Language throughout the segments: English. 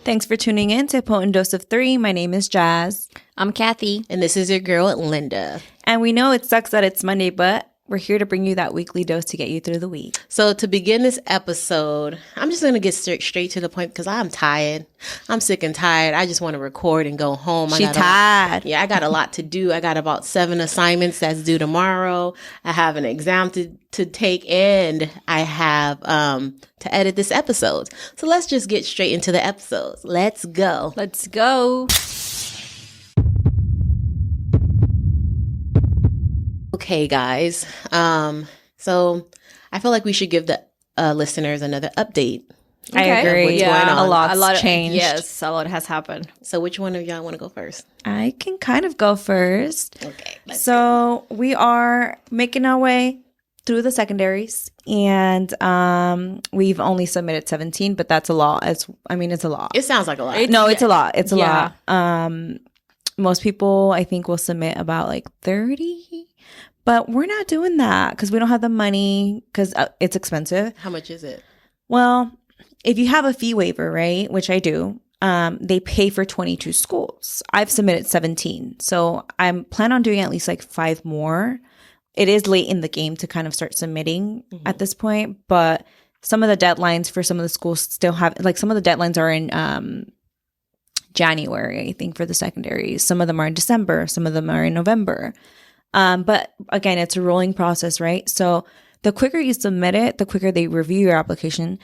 Thanks for tuning in to Potent Dose of 3. My name is Jazz. I'm Kathy. And this is your girl, Linda. And we know it sucks that it's Monday, but we're here to bring you that weekly dose to get you through the week. So to begin this episode, I'm just going to get straight to the point because I'm tired. I'm sick and tired. I just want to record and go home. She's tired. I got a lot to do. I got about 7 assignments that's due tomorrow. I have an exam to take, and I have to edit this episode. So let's just get straight into the episodes. Let's go. Let's go. Okay, guys. So I feel like we should give the listeners another update. I agree. What's going on. A lot's changed. Yes, a lot has happened. So which one of y'all want to go first? I can kind of go first. Okay. So we are making our way through the secondaries, and we've only submitted 17, but that's a lot. It's a lot. It sounds like a lot. It's a lot. It's a lot. Most people, I think, will submit about like 30. But we're not doing that because we don't have the money because it's expensive. How much is it? Well, if you have a fee waiver, right, which I do, they pay for 22 schools. I've submitted 17. So I'm planning on doing at least like 5 more. It is late in the game to kind of start submitting at this point. But some of the deadlines for some of the schools still have, like some of the deadlines are in January, I think, for the secondaries. Some of them are in December. Some of them are in November. But again, it's a rolling process, right? So the quicker you submit it, the quicker they review your application,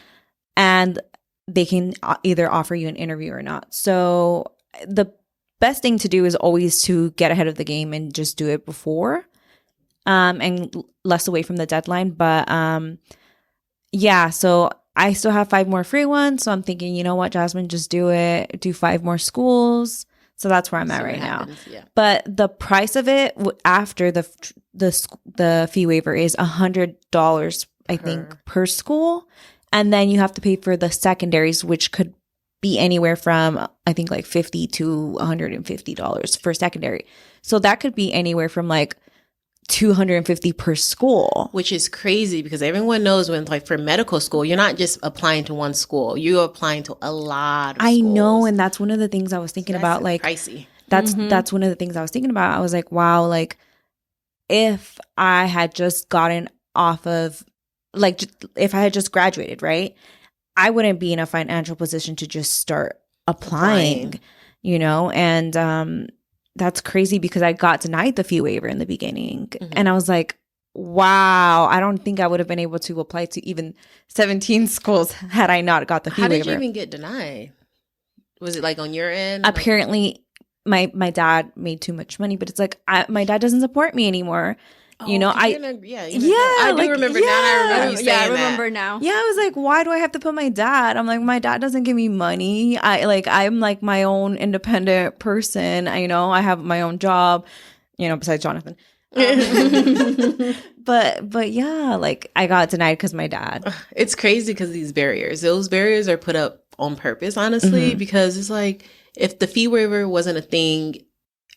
and they can either offer you an interview or not. So the best thing to do is always to get ahead of the game and just do it before, and less away from the deadline. But so I still have 5 more free ones. So I'm thinking, you know what, Jasmine, just do it. Do 5 more schools. So that's where I'm at right now. Yeah. But the price of it after the fee waiver is $100, I think, per school. And then you have to pay for the secondaries, which could be anywhere from, I think, like $50 to $150 for secondary. So that could be anywhere from like $250 per school, which is crazy because everyone knows when, like, for medical school, you're not just applying to one school, you're applying to a lot of schools. I know, and that's one of the things I was thinking about. Like, pricey. That's one of the things I was thinking about. I was like, wow, like if I had just gotten off of, like, if I had just graduated, right, I wouldn't be in a financial position to just start applying. You know, and that's crazy because I got denied the fee waiver in the beginning. And I was like, wow, I don't think I would have been able to apply to even 17 schools had I not got the fee waiver. How did you even get denied? Was it like on your end? Apparently, my dad made too much money, but it's like, my dad doesn't support me anymore. You know, I do remember now. I remember you saying I remember now. Yeah, I was like, why do I have to put my dad? I'm like, my dad doesn't give me money. I'm like my own independent person. I have my own job, besides Jonathan. But yeah, like I got denied because my dad. It's crazy because those barriers are put up on purpose, honestly, because it's like if the fee waiver wasn't a thing,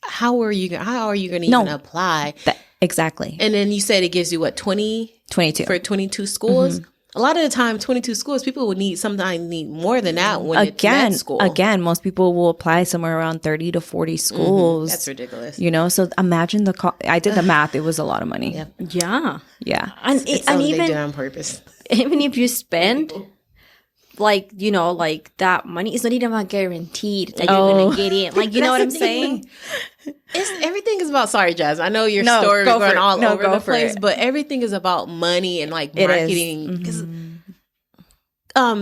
how are you going to even apply? Exactly. And then you said it gives you what, 22 for 22 schools? A lot of the time, 22 schools, people would sometimes need more than that when it's med school. Again, most people will apply somewhere around 30 to 40 schools. That's ridiculous. So imagine the cost. I did the math. It was a lot of money. Yep. Yeah. And even they do it on purpose. Even if you spend like that money, it's not even guaranteed that you're gonna get in. Like, you know what I'm saying? Everything is about. Sorry, Jazz. I know your story is going all over the place, but everything is about money and like marketing. Because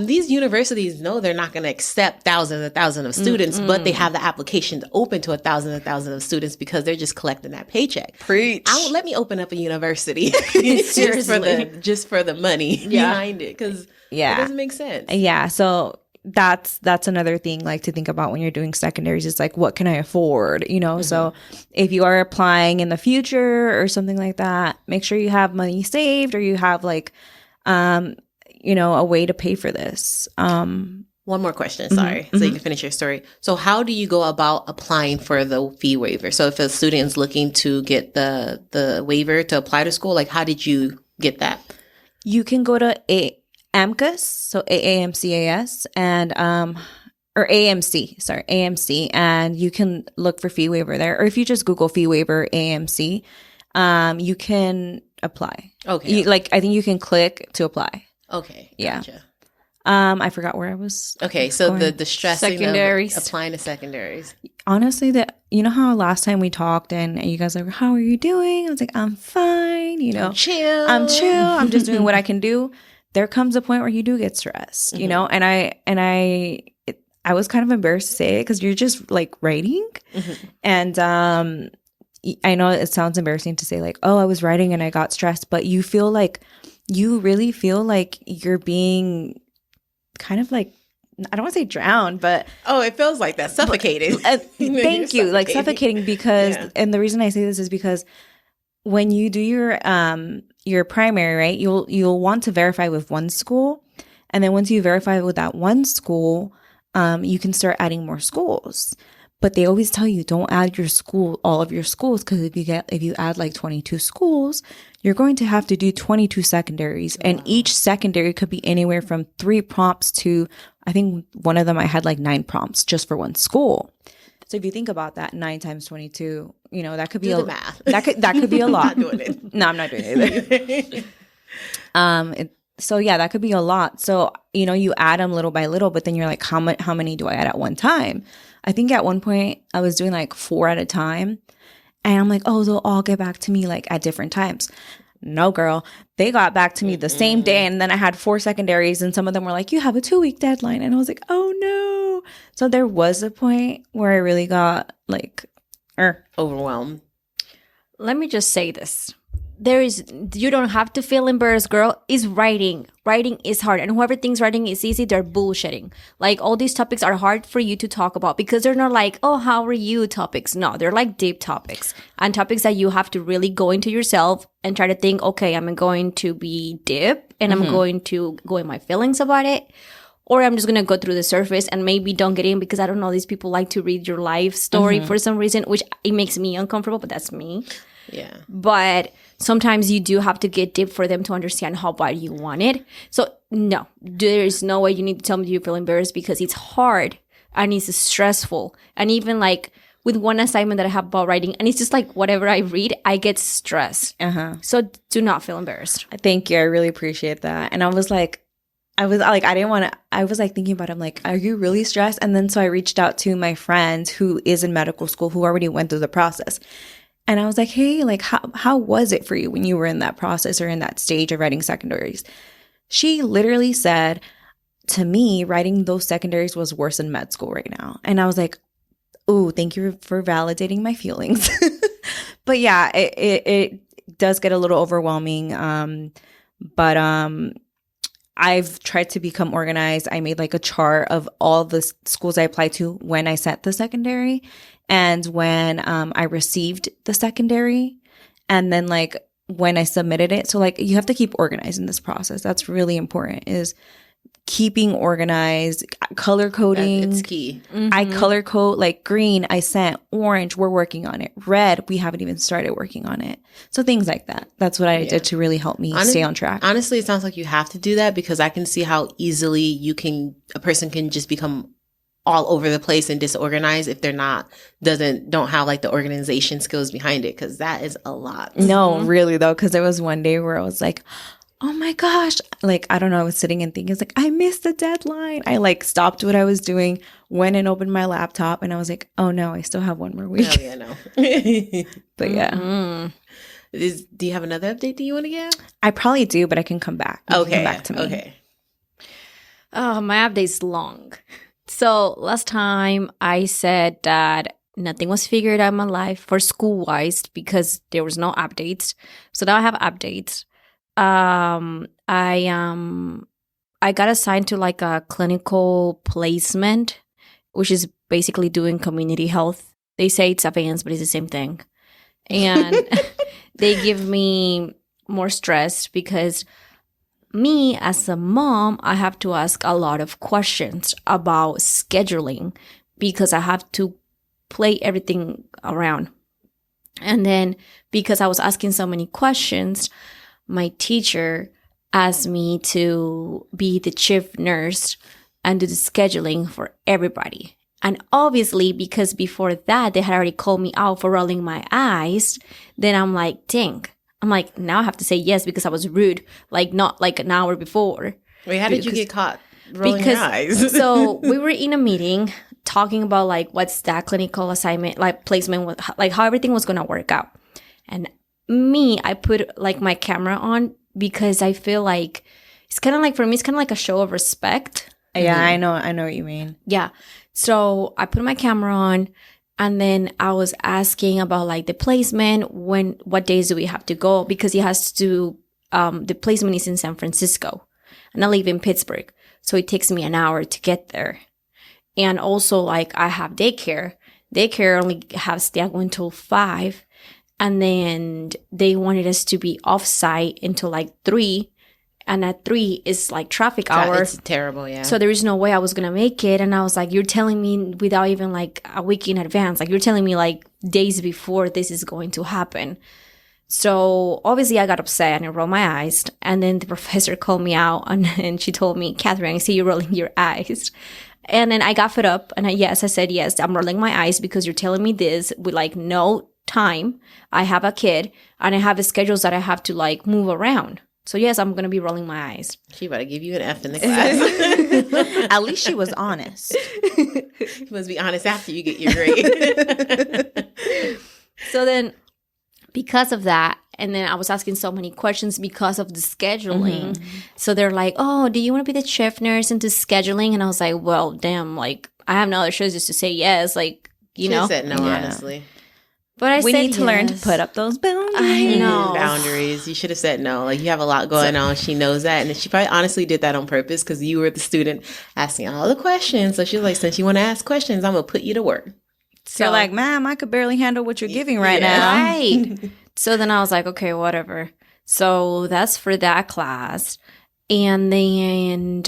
these universities know they're not going to accept thousands and thousands of students, but they have the applications open to thousands and thousands of students because they're just collecting that paycheck. Preach. Let me open up a university just for the money behind it, because it doesn't make sense. Yeah. So that's another thing, like, to think about when you're doing secondaries. It's like, what can I afford? So if you are applying in the future or something like that, make sure you have money saved, or you have like a way to pay for this. One more question, sorry, so you can finish your story. So how do you go about applying for the fee waiver? So if a student is looking to get the waiver to apply to school, like, how did you get that? You can go to AMCAS, so AAMCAS, and or AMC, sorry, AMC, and you can look for fee waiver there. Or if you just Google fee waiver AMC, you can apply. Okay. I think you can click to apply. Okay. Yeah. Gotcha. I forgot where I was. Okay, so going. the stressing Secondaries. of applying to secondaries. Honestly, you know how last time we talked and you guys were like, how are you doing? I was like, I'm fine. You know, I'm chill. I'm just doing what I can do. There comes a point where you do get stressed, you know, and I was kind of embarrassed to say it because you're just like writing. And I know it sounds embarrassing to say like, oh, I was writing and I got stressed, but you really feel like you're being kind of like, I don't want to say drowned, but it feels like that, suffocated. Thank you, like suffocating because, and the reason I say this is because when you do your primary, right, you'll want to verify with one school, and then once you verify with that one school, you can start adding more schools. But they always tell you don't add all of your schools, because if you add like 22 schools, you're going to have to do 22 secondaries. And each secondary could be anywhere from 3 prompts to, I think one of them I had like 9 prompts just for one school. So if you think about that, 9 times 22, you know, that could be the math. That could be a lot. I'm not doing it. No, I'm not doing it either. So yeah, that could be a lot. So, you know, you add them little by little, but then you're like, how many do I add at one time? I think at one point I was doing like 4 at a time, and I'm like, oh, they'll all get back to me like at different times. No, girl, they got back to me the same day. And then I had 4 secondaries, and some of them were like, you have a 2-week deadline. And I was like, oh no. So there was a point where I really got like overwhelmed. Let me just say this. You don't have to feel embarrassed, girl. It's writing. Writing is hard. And whoever thinks writing is easy, they're bullshitting. Like, all these topics are hard for you to talk about because they're not like, oh, how are you topics. No, they're like deep topics and topics that you have to really go into yourself and try to think, okay, I'm going to be deep and I'm going to go in my feelings about it. Or I'm just going to go through the surface and maybe don't get in because I don't know, these people like to read your life story for some reason, which it makes me uncomfortable, but that's me. Yeah. But sometimes you do have to get deep for them to understand how bad you want it. So no, there's no way you need to tell me you feel embarrassed because it's hard and it's stressful. And even like with one assignment that I have about writing, and it's just like whatever I read, I get stressed. So do not feel embarrassed. Thank you. I really appreciate that. And I was like, I was like thinking about it. I'm like, are you really stressed? And then so I reached out to my friend who is in medical school, who already went through the process. And I was like, hey, like, how was it for you when you were in that process or in that stage of writing secondaries? She literally said to me, writing those secondaries was worse than med school right now. And I was like, oh, thank you for validating my feelings. But yeah, it does get a little overwhelming. But I've tried to become organized. I made like a chart of all the schools I applied to when I sent the secondary and when I received the secondary, and then like when I submitted it. So like you have to keep organized in this process. That's really important, is keeping organized, color coding. It's key. I color code, like green, I sent, orange, we're working on it. Red, we haven't even started working on it. So things like that. That's what I did to really help me stay on track. Honestly, it sounds like you have to do that because I can see how easily a person can just become all over the place and disorganized if they're don't have like the organization skills behind it, because that is a lot. No, really though, because there was one day where I was like, oh my gosh, like, I don't know, I was sitting and thinking, it's like, I missed the deadline. I like stopped what I was doing, went and opened my laptop, and I was like, oh no, I still have one more week. Oh yeah, no. But yeah. Do you have another update that you want to give? I probably do, but I can come back. You can come back to me. Okay. Oh, my update's long. So last time I said that nothing was figured out in my life for school-wise because there was no updates. So now I have updates. I got assigned to like a clinical placement, which is basically doing community health. They say it's advanced, but it's the same thing. And they give me more stress because me as a mom, I have to ask a lot of questions about scheduling because I have to play everything around. And then because I was asking so many questions, my teacher asked me to be the chief nurse and do the scheduling for everybody. And obviously, because before that, they had already called me out for rolling my eyes, then I'm like, dang. I'm like, now I have to say yes because I was rude, like not like an hour before. Wait, how did you get caught rolling your eyes? So we were in a meeting talking about like what's that clinical assignment, like placement, like how everything was going to work out. And I put like my camera on because I feel like it's kind of like, for me, it's kind of like a show of respect. Yeah, I know what you mean. Yeah. So I put my camera on, and then I was asking about like the placement, what days do we have to go? Because he has to, the placement is in San Francisco and I live in Pittsburgh. So it takes me an hour to get there. And also like I have daycare. Daycare only has Tiago until 5. And then they wanted us to be off site until like 3. And at 3 is like traffic hour. It's terrible, yeah. So there is no way I was going to make it. And I was like, you're telling me without even like a week in advance. Like you're telling me like days before this is going to happen. So obviously I got upset and I rolled my eyes. And then the professor called me out and she told me, Catherine, I see you rolling your eyes. And then I got fed up. And I said, yes, I'm rolling my eyes because you're telling me this with like no time. I have a kid and I have schedules that I have to like move around. So yes, I'm going to be rolling my eyes. She about to give you an F in the class. At least she was honest. You must be honest after you get your grade. So then because of that, and then I was asking so many questions because of the scheduling. Mm-hmm. So they're like, oh, do you want to be the chief nurse into scheduling? And I was like, well, damn, like I have no other choice just to say yes. Like, you know. She said no, honestly. But we need to learn to put up those boundaries. I know. Boundaries. You should have said no. Like, you have a lot going on. She knows that. And she probably honestly did that on purpose because you were the student asking all the questions. So she was like, since you want to ask questions, I'm going to put you to work. So you're like, ma'am, I could barely handle what you're giving right now. Right. So then I was like, okay, whatever. So that's for that class. And then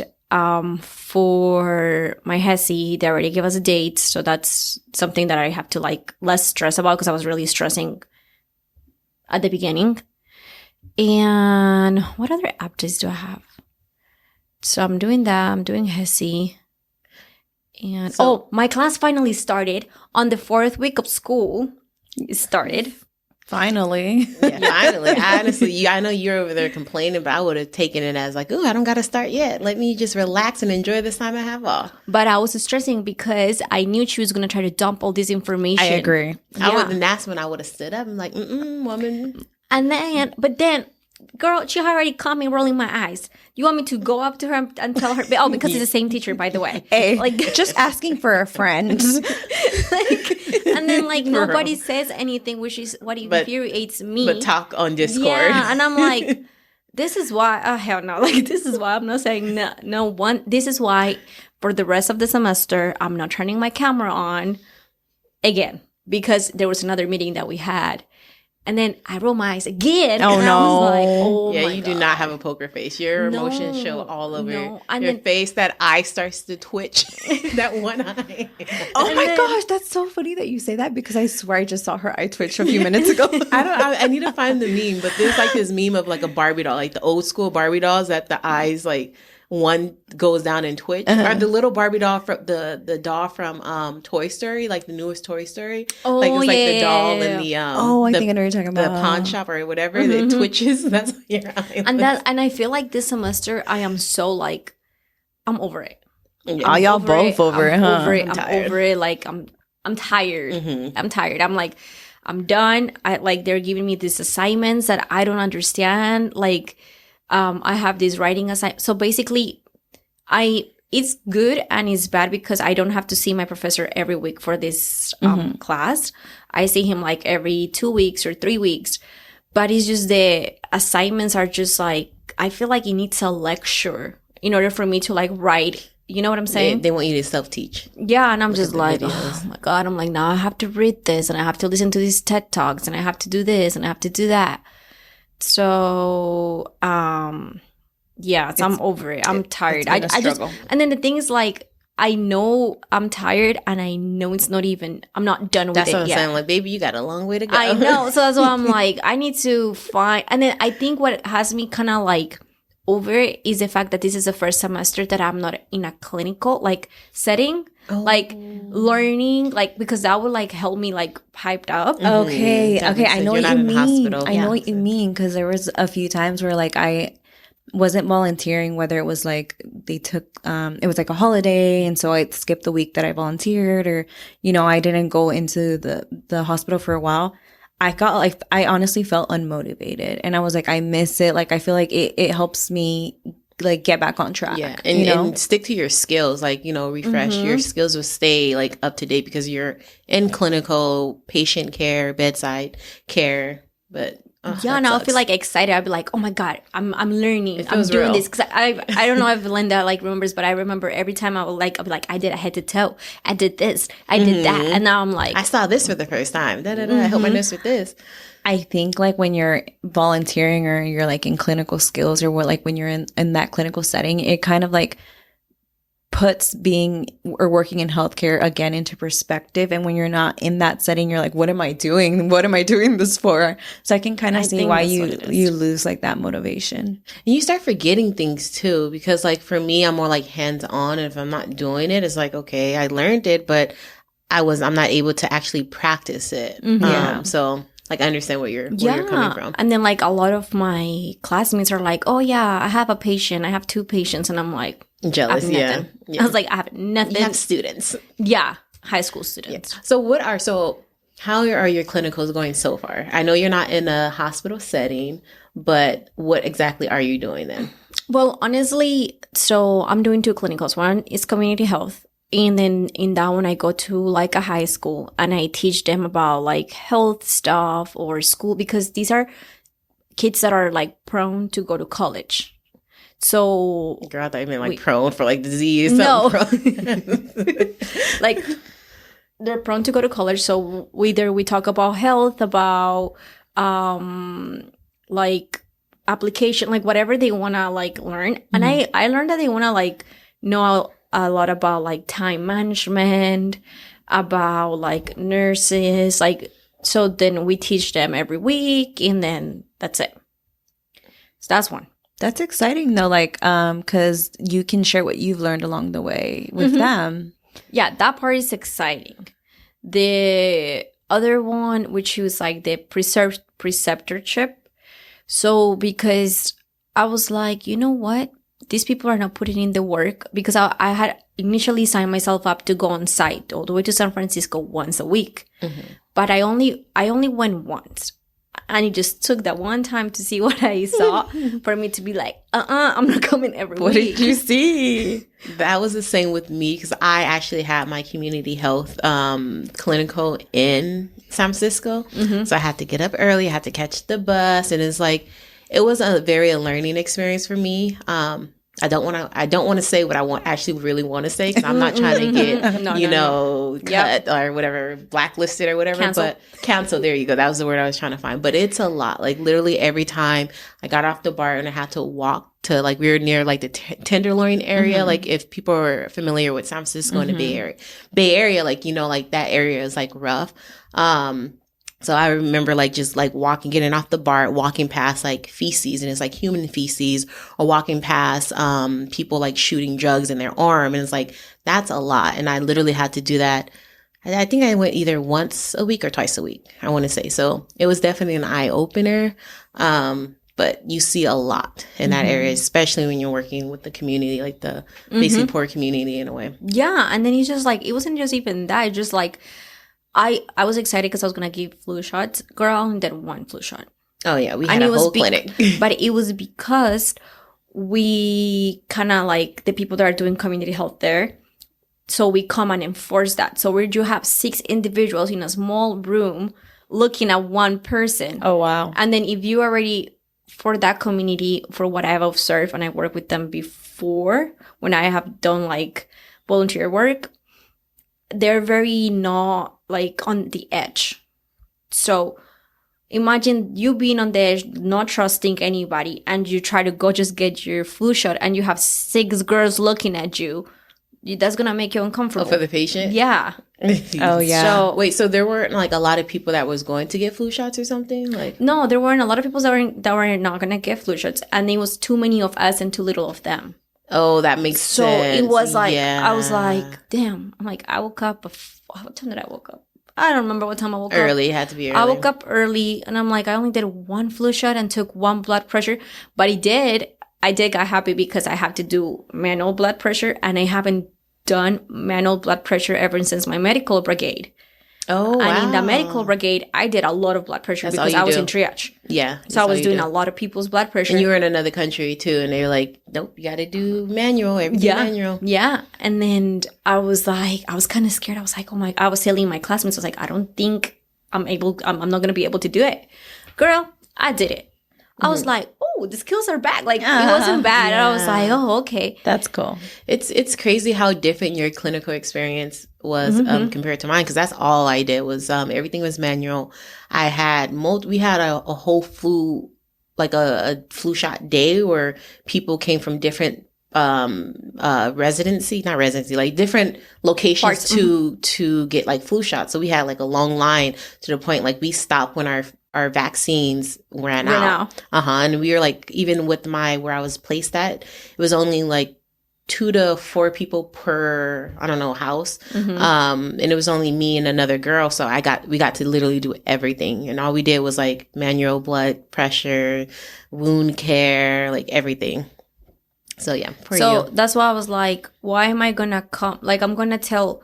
for my HESI, they already gave us a date. So that's something that I have to like less stress about because I was really stressing at the beginning. And what other updates do I have? So I'm doing that. I'm doing HESI. And my class finally started on the 4th week of school. It started. Finally. Yeah, finally. Honestly, I know you're over there complaining, but I would have taken it as like, oh, I don't got to start yet. Let me just relax and enjoy this time I have off. But I was stressing because I knew she was going to try to dump all this information. I agree. Yeah. That's when I would have stood up and like, woman. And then, girl, she already caught me rolling my eyes. You want me to go up to her and tell her? Oh, because it's the same teacher, by the way. Hey, like just asking for a friend. And then like nobody says anything, which is what infuriates me. But talk on Discord. Yeah, and I'm like, this is why. Oh hell no! Like this is why I'm not saying no. This is why for the rest of the semester I'm not turning my camera on again because there was another meeting that we had. And then I roll my eyes again. Oh, and no. I was like, oh, yeah, my you God. do not have a poker face. Your emotions show all over And your then, face. That eye starts to twitch. That one eye. Oh my gosh, that's so funny that you say that because I swear I just saw her eye twitch a few minutes ago. I need to find the meme, but there's like this meme of like a Barbie doll, like the old school Barbie dolls that the eyes like one goes down and twitch. Or the little Barbie doll from the doll from Toy Story, like the newest Toy Story. Oh, like it's like the doll in the I think I know what you're talking about. The pawn shop or whatever that twitches. That's what your eye and I feel like this semester I am so like I'm over it. Yeah. Y'all both over it, huh? I'm over it. Like I'm tired. Mm-hmm. I'm tired. I'm like I'm done. They're giving me these assignments that I don't understand. Like I have this writing assignment. So basically, it's good and it's bad because I don't have to see my professor every week for this class. I see him like every 2 weeks or 3 weeks. But it's just the assignments are just like, I feel like it needs a lecture in order for me to like write. You know what I'm saying? They want you to self-teach. Yeah, and I'm just like, oh my God. I'm like, now I have to read this and I have to listen to these TED Talks and I have to do this and I have to do that. So, I'm over it. I'm tired. I just, and then the thing is like, I know I'm tired and I know it's not even, I'm not done with it yet. That's what I'm saying. Like, baby, you got a long way to go. I know. So that's why I'm like, I need to find, and then I think what has me kind of like over is the fact that this is the first semester that I'm not in a clinical like setting, like learning, like because that would like help me like hyped up. Okay. That Okay. makes I sense. know You're what not you in a mean. hospital. I know what you mean. Because there was a few times where like I wasn't volunteering, whether it was like they took, it was like a holiday. And so I skipped the week that I volunteered, or, you know, I didn't go into the hospital for a while. I got like, I honestly felt unmotivated, and I was like, I miss it. Like, I feel like it helps me like get back on track. Yeah, and, you know? and stick to your skills. Like, you know, refresh your skills will stay like up to date because you're in clinical patient care, bedside care. But Yeah, now I feel like excited. I'd be like, "Oh my god, I'm learning. I'm feels doing real. this." Because I don't know if Linda like remembers, but I remember every time I'd be like, "I did a head to toe. I did this. I did that," and now I'm like, I saw this for the first time. Da, da, da. I helped my nurse with this. I think like when you're volunteering or you're like in clinical skills, or what, like when you're in that clinical setting, it kind of like puts being or working in healthcare again into perspective. And when you're not in that setting, you're like, what am I doing? What am I doing this for? So I can kind of see think why that's what it is. you lose like that motivation. And you start forgetting things too, because like for me, I'm more like hands on. And if I'm not doing it, it's like, okay, I learned it, but I'm not able to actually practice it. Yeah. So like I understand where you're coming from. And then like a lot of my classmates are like, "Oh yeah, I have a patient. I have 2 patients," and I'm like, Jealous, I have yeah. nothing. Yeah. I was like, I have nothing. You have students. Yeah, high school students. So how are your clinicals going so far? I know you're not in a hospital setting, but what exactly are you doing then? Well, honestly, so I'm doing 2 clinicals. One is community health. And then in that one, I go to like a high school and I teach them about like health stuff or school, because these are kids that are like prone to go to college. So Girl, I thought you meant like prone for like disease. No. Prone. like they're prone to go to college. So either we talk about health, about like application, like whatever they want to like learn. And I learned that they want to like know a lot about like time management, about like nurses, like, so then we teach them every week, and then that's it. So that's one. That's exciting though, like, because you can share what you've learned along the way with them. Yeah, that part is exciting. The other one, which was like the preceptorship. So because I was like, you know what? These people are not putting in the work, because I had initially signed myself up to go on site all the way to San Francisco once a week. But I only went once. And it just took that one time to see what I saw for me to be like, I'm not coming every week. What did you see? That was the same with me, because I actually had my community health clinical in San Francisco. So I had to get up early. I had to catch the bus. And it's like, it was a very learning experience for me. I don't want to say what I actually really want to say, because I'm not trying to get, cut or whatever, blacklisted or whatever. But cancel, there you go. That was the word I was trying to find. But it's a lot. Like literally every time I got off the BART and I had to walk to, like, we were near like the Tenderloin area. Like if people are familiar with San Francisco and the Bay Area, like, you know, like that area is like rough. So I remember like just like getting off the BART, walking past like feces, and it's like human feces, or walking past people like shooting drugs in their arm. And it's like, that's a lot. And I literally had to do that. I think I went either once a week or twice a week, I want to say. So it was definitely an eye opener. But you see a lot in that area, especially when you're working with the community, like the basically poor community in a way. Yeah. And then it's just like, it wasn't just even that. It's just like, I was excited because I was going to give flu shots. Girl, I only did 1 flu shot. Oh, yeah. We had a whole clinic. But it was because we kind of like the people that are doing community health there. So we come and enforce that. So you have 6 individuals in a small room looking at one person. Oh, wow. And then if you already, for that community, for what I've observed, and I worked with them before, when I have done like volunteer work, they're very not like on the edge. So imagine you being on the edge, not trusting anybody, and you try to go just get your flu shot, and you have 6 girls looking at you. That's gonna make you uncomfortable. Oh, for the patient? Yeah. Oh, yeah. So Wait, so there weren't like a lot of people that was going to get flu shots or something? Like, no, there weren't a lot of people that were not gonna get flu shots, and there was too many of us and too little of them. oh, that makes So sense. it was like I was Yeah. like, damn. I'm like, I woke up. What time did I woke up? I don't remember what time I woke up. Early, it had to be early. I woke up early, and I'm like, I only did one flu shot and took one blood pressure, but I did got happy because I have to do manual blood pressure, and I haven't done manual blood pressure ever since my medical brigade. Oh, wow. And in the medical brigade, I did a lot of blood pressure That's all because you I was do. in triage. Yeah. So I was doing a lot of people's blood pressure. And you were in another country too, and they were like, nope, you got to do manual, everything manual. Yeah. And then I was like, I was kind of scared. I was like, oh my, I was telling my classmates, I was like, I don't think I'm not going to be able to do it. Girl, I did it. I was like, oh, the skills are back. Like, it wasn't bad. And I was like, oh, okay. That's cool. It's crazy how different your clinical experience was compared to mine, because that's all I did was everything was manual. I had we had a whole flu, like a flu shot day where people came from different like different locations to get like flu shots. So we had like a long line to the point like we stopped when our vaccines ran out. And we were like, even with where I was placed at, it was only like 2 to 4 people per, I don't know, house. And it was only me and another girl. So we got to literally do everything. And all we did was like manual blood pressure, wound care, like everything. So yeah. That's why I was like, why am I going to come? Like, I'm going to tell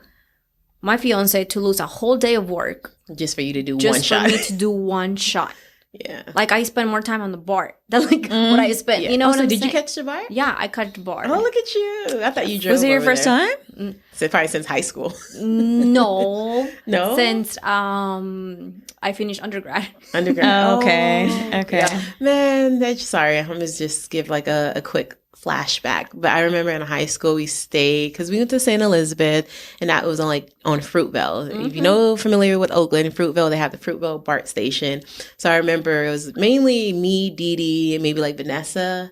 my fiance to lose a whole day of work. Just for you to do just one shot. Just for me to do one shot. Yeah. Like, I spend more time on the bar than like what I spent. Yeah. You know what I'm did saying? you catch the bar? Yeah, I caught the bar. Oh, look at you. I thought you drove. Was it your over first there. time? So probably since high school. No. No? Since I finished undergrad. Oh, okay. Yeah. Man, sorry. I'm going to just give like a quick flashback. But I remember in high school we stayed, because we went to St. Elizabeth, and that was on Fruitvale. If you know, familiar with Oakland, Fruitvale, they have the Fruitvale BART station. So I remember it was mainly me, Dee Dee, and maybe like Vanessa.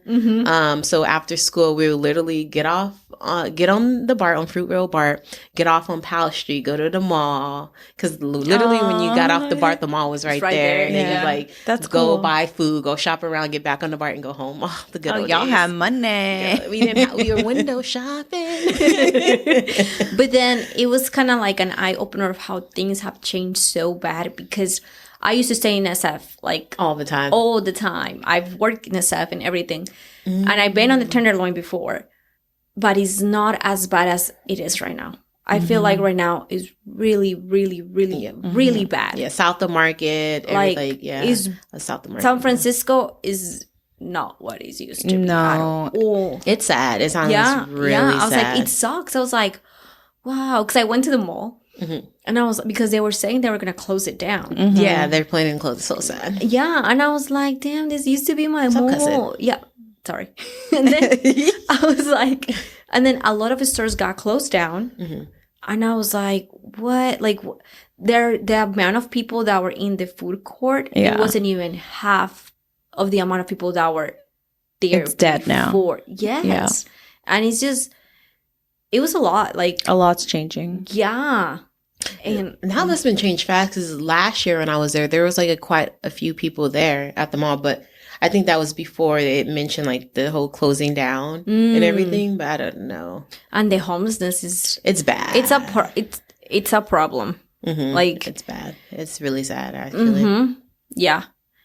So after school, we would literally get on the BART, on Fruitvale BART, get off on Powell Street, go to the mall, because literally when you got off the BART, the mall was right there. And then you like That's go cool. buy food, go shop around, get back on the BART, and go home. Oh, the good old Y'all days. have money. Yeah, we were window shopping. But then it was kind of like an eye-opener of how things have changed so bad, because I used to stay in SF like all the time. I've worked in SF and everything. And I've been on the Tenderloin before, but it's not as bad as it is right now. I feel like right now is really, really, really, really bad. Yeah, South of Market, everything. Yeah, South of Market. San Francisco is not what it used to be. No. It's sad. It sounds really sad. I was like, it sucks. I was like, wow. Because I went to the mall, and I was, because they were saying they were going to close it down. Yeah, they're planning to close it. So sad. Yeah, and I was like, damn, this used to be my mall. Cousin. Yeah, sorry. And then I was like, and then a lot of stores got closed down. And I was like, what? Like, the amount of people that were in the food court, it wasn't even half of the amount of people that were there. It's dead now. Yes. Yeah. And it's just, it was a lot. Like, A lot's changing. yeah. And now that's been changed fast, because last year when I was there was like quite a few people there at the mall, but I think that was before it mentioned like the whole closing down and everything, but I don't know. And the homelessness It's bad. It's a problem. Like, it's bad. It's really sad, actually. yeah.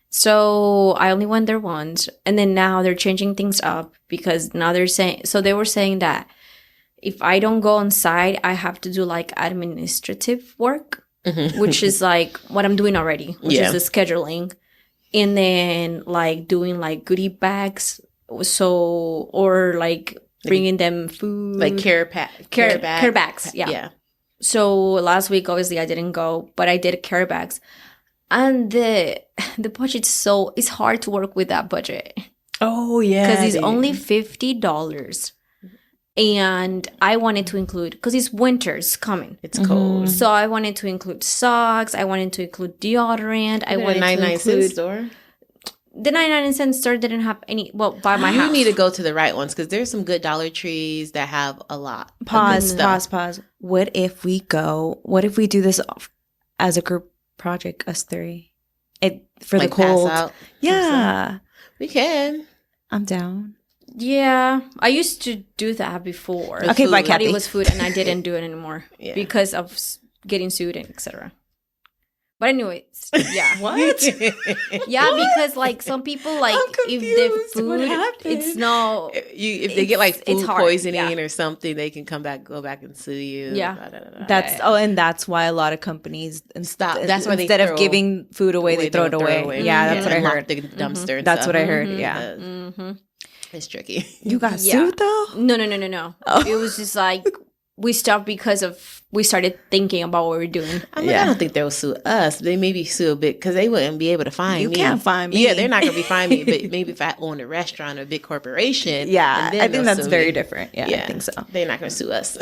So I only went there once, and then now they're changing things up, because now they're saying, so they were saying that if I don't go on site, I have to do like administrative work, which is like what I'm doing already, which is the scheduling, and then like doing like goodie bags, so, or like bringing them food, Like care bags. Yeah. So last week, obviously, I didn't go, but I did care bags. And the budget's it's hard to work with that budget. Oh, yeah. Because it's only $50. And I wanted to include, because it's winter's coming. It's cold. So I wanted to include socks. I wanted to include deodorant. I wanted to include... store? The 99-cent store didn't have any. Well, by my You house. need to go to the right ones because there's some good Dollar Trees that have a lot. of good Pause. stuff. What if we do this as a group project, us three? For Like the cold. pass out. Yeah. We can. I'm down. Yeah, I used to do that before. With Okay, food. bye, But Kathy. it was food, and I didn't do it anymore Yeah. because of getting sued and etc. But anyways, yeah. What? Yeah, because like some people like I'm if confused. the What food happened? it's no If they get like it's food hard, poisoning yeah. or something, they can go back and sue you. Yeah. Da, da, da, da. That's why a lot of companies Stop. That's why they instead of throw giving food away, they throw it away. away. Yeah, that's what I and lock heard. the dumpster. And That's stuff. what I heard. Mhm. Yeah. Mm-hmm. It's tricky. You got Yeah. sued though? No. Oh. It was just like we stopped because we started thinking about what we were doing. I'm like, Yeah. I don't think they'll sue us. They maybe sue a bit because they wouldn't be able to find You me. can't find me. Yeah, they're not going to be finding me. But maybe if I own a restaurant or a big corporation. Yeah, and then I think they'll that's sue very me. different. Yeah, I think so. They're not going to sue us.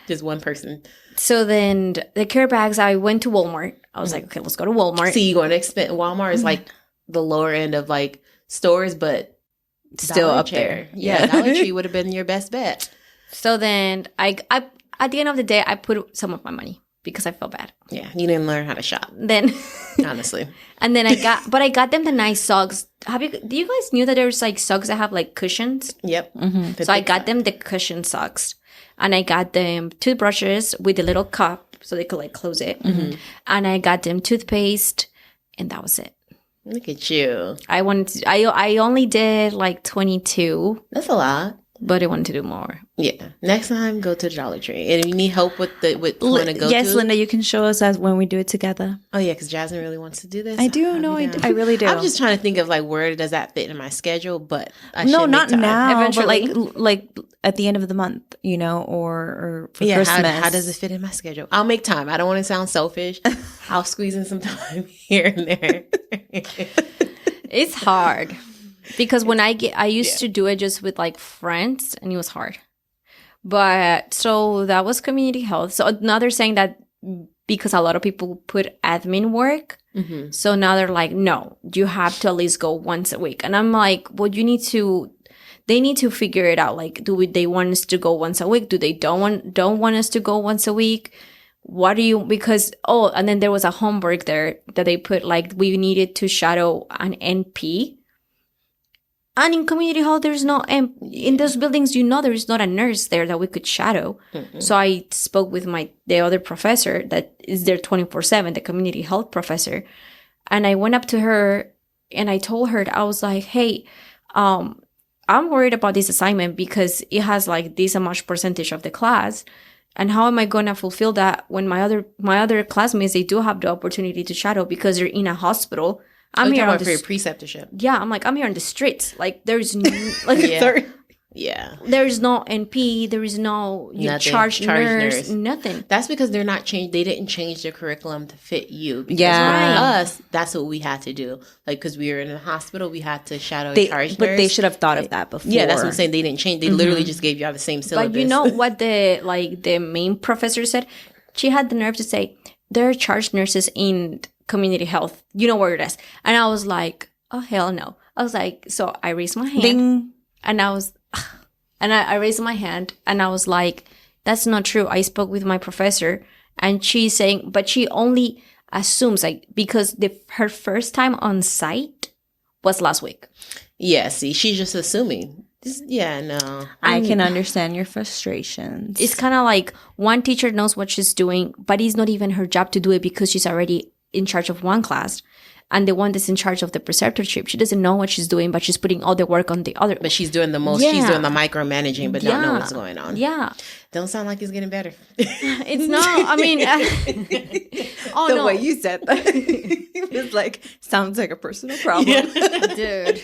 Just one person. So then the care bags, I went to Walmart. I was like, okay, let's go to Walmart. See, you're going to expect Walmart is like the lower end of like stores, but Still Dollar up Tree. there. Yeah, Dollar Tree would have been your best bet. So then I at the end of the day, I put some of my money because I felt bad. Yeah, you didn't learn how to shop, Then honestly. and then I got them the nice socks. Do you guys knew that there's like socks that have like cushions? Yep. Mm-hmm. So I got them the cushion socks, and I got them toothbrushes with a little cup so they could like close it, and I got them toothpaste, and that was it. Look at you. I only did like 22, That's a lot. but I wanted to do more. Yeah. Next time, go to the Dollar Tree. And if you need help with when to go Yes, to. Linda, you can show us as when we do it together. Oh, yeah, because Jasmine really wants to do this. I do. I'll No, be I, down. I really do. I'm just trying to think of like where does that fit in my schedule, but I no, should not make time. now, Eventually. but like at the end of the month, or for Yeah, Christmas. how does it fit in my schedule? I'll make time. I don't want to sound selfish. I'll squeeze in some time here and there. It's hard because when I used to do it just with like friends, and it was hard. But so that was community health. So now they're saying that because a lot of people put admin work, Mm-hmm. so now they're like, no, you have to at least go once a week. And I'm like, well, they need to figure it out. Like, they want us to go once a week? Do they don't want us to go once a week? What do you, because, and then there was a homework there that they put, like, we needed to shadow an NP. And in community hall, there's no, in those buildings, there is not a nurse there that we could shadow. Mm-hmm. So I spoke with the other professor that is there 24/7, the community health professor. And I went up to her and I told her, I was like, hey, I'm worried about this assignment because it has like this much percentage of the class. And how am I going to fulfill that when my other classmates, they do have the opportunity to shadow because they're in a hospital. I'm here on for the your preceptorship. yeah, I'm like, I'm here on the streets. Like, there's like, Yeah. Yeah. there's no NP, there is no Nothing. charge Charge nurse, nurse. nothing. That's because they didn't change their curriculum to fit you. Because Yeah. for us, that's what we had to do. Like, because we were in a hospital, we had to shadow a charge But nurse. they should have thought of that before. Yeah, that's what I'm saying. They didn't change. They literally just gave you all the same syllabus. But you know what the main professor said? She had the nerve to say, there are charge nurses in community health. You know where it is. And I was like, oh, hell no. I was like, so I raised my hand. Ding. And I was, I raised my hand and I was like, that's not true. I spoke with my professor and she's saying, but she only assumes like, because her first time on site was last week. Yeah, see, she's just assuming. Yeah, no. I can understand your frustrations. It's kind of like one teacher knows what she's doing, but it's not even her job to do it because she's already in charge of one class. And the one that's in charge of the preceptorship, she doesn't know what she's doing, but she's putting all the work on the other. But she's doing the most. Yeah. She's doing the micromanaging, but don't know what's going on. Yeah. Don't sound like it's getting better. It's not, I mean, oh the no. way you said that. It was like, sounds like a personal problem. Dude.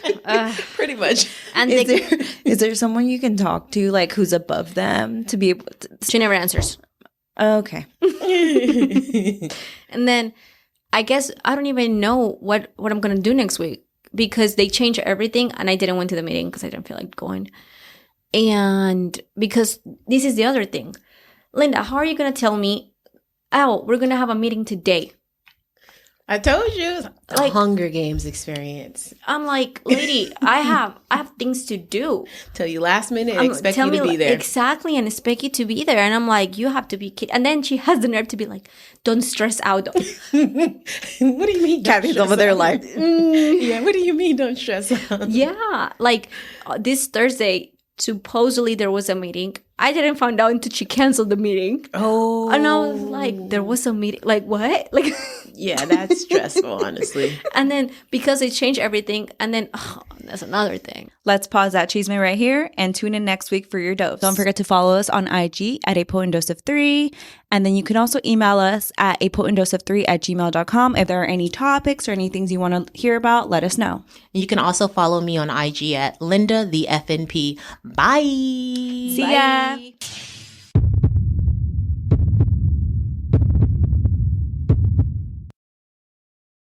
Pretty much. And Is there someone you can talk to, like, who's above them to be able to? she never answers. Okay. And then I guess I don't even know what I'm going to do next week because they changed everything and I didn't went to the meeting because I didn't feel like going. And because this is the other thing. Linda, how are you going to tell me, oh, we're going to have a meeting today? I told you. The Like- Hunger Games experience. I'm like, lady, I have things to do. Till you last minute, expect Tell you to me be there. exactly, and expect you to be there. And I'm like, you have to be kidding. And then she has the nerve to be like, don't stress out. What do you mean? Kathy's over there like, Yeah, what do you mean don't stress out? Yeah, like this Thursday, supposedly there was a meeting. I didn't find out until she canceled the meeting. Oh. And I was like, there was a meeting. Like, what? Like, Yeah, that's stressful, honestly. and then because they changed everything, and then that's another thing. let's pause that chisme right here and tune in next week for your dose. Don't forget to follow us on IG at a potent dose of 3. And then you can also email us at a potent dose of 3 at gmail.com. If there are any topics or any things you want to hear about, let us know. You can also follow me on IG at Linda the FNP. Bye. See ya.